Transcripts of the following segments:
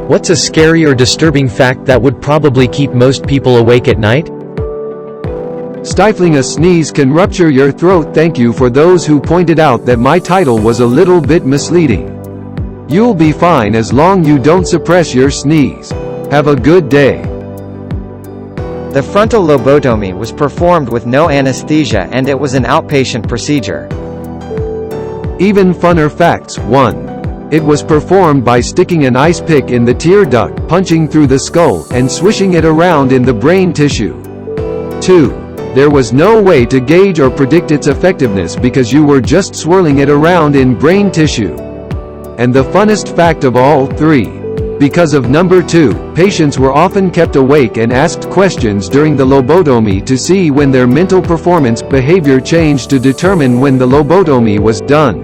What's a scary or disturbing fact that would probably keep most people awake at night? Stifling a sneeze can rupture your throat. Thank you for those who pointed out that my title was a little bit misleading. You'll be fine as long you don't suppress your sneeze. Have a good day. The frontal lobotomy was performed with no anesthesia and it was an outpatient procedure. Even funner facts. 1. It was performed by sticking an ice pick in the tear duct, punching through the skull, and swishing it around in the brain tissue. 2. There was no way to gauge or predict its effectiveness because you were just swirling it around in brain tissue. And the funnest fact of all. 3. Because of number 2, patients were often kept awake and asked questions during the lobotomy to see when their mental performance, behavior changed to determine when the lobotomy was done.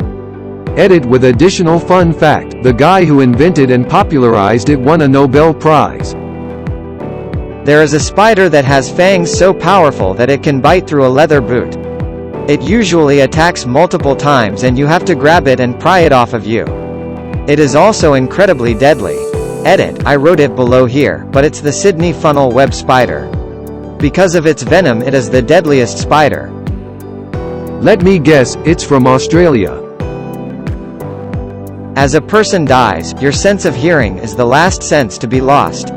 Edit with additional fun fact, the guy who invented and popularized it won a Nobel Prize. There is a spider that has fangs so powerful that it can bite through a leather boot. It usually attacks multiple times and you have to grab it and pry it off of you. It is also incredibly deadly. Edit, I wrote it below here, but it's the Sydney funnel web spider. Because of its venom it is the deadliest spider. Let me guess, it's from Australia. As a person dies, your sense of hearing is the last sense to be lost.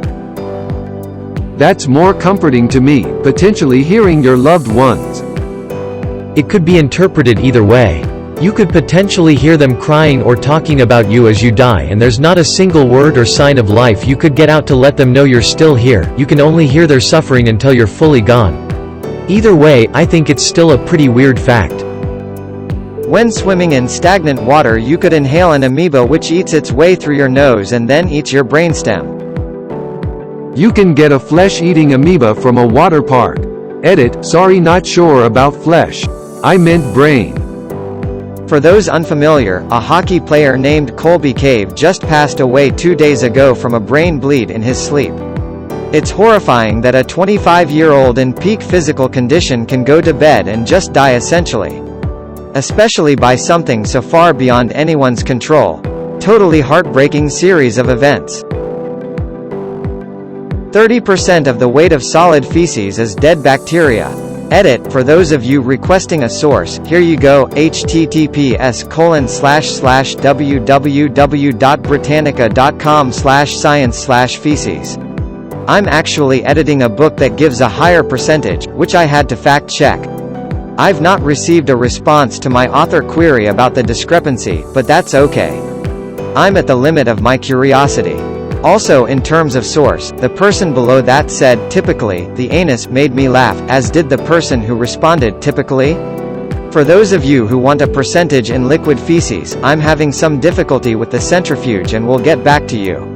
That's more comforting to me, potentially hearing your loved ones. It could be interpreted either way. You could potentially hear them crying or talking about you as you die and there's not a single word or sign of life you could get out to let them know you're still here. You can only hear their suffering until you're fully gone. Either way, I think it's still a pretty weird fact. When swimming in stagnant water you could inhale an amoeba which eats its way through your nose and then eats your brainstem. You can get a flesh-eating amoeba from a water park. Edit, sorry, not sure about flesh. I meant brain. For those unfamiliar, a hockey player named Colby Cave just passed away 2 days ago from a brain bleed in his sleep. It's horrifying that a 25-year-old in peak physical condition can go to bed and just die essentially. Especially by something so far beyond anyone's control. Totally heartbreaking series of events. 30% of the weight of solid feces is dead bacteria. Edit, for those of you requesting a source, here you go, https://www.britannica.com/science/feces. I'm actually editing a book that gives a higher percentage, which I had to fact check. I've not received a response to my author query about the discrepancy, but that's okay. I'm at the limit of my curiosity. Also, in terms of source, the person below that said, typically, the anus made me laugh, as did the person who responded, typically? For those of you who want a percentage in liquid feces, I'm having some difficulty with the centrifuge and will get back to you.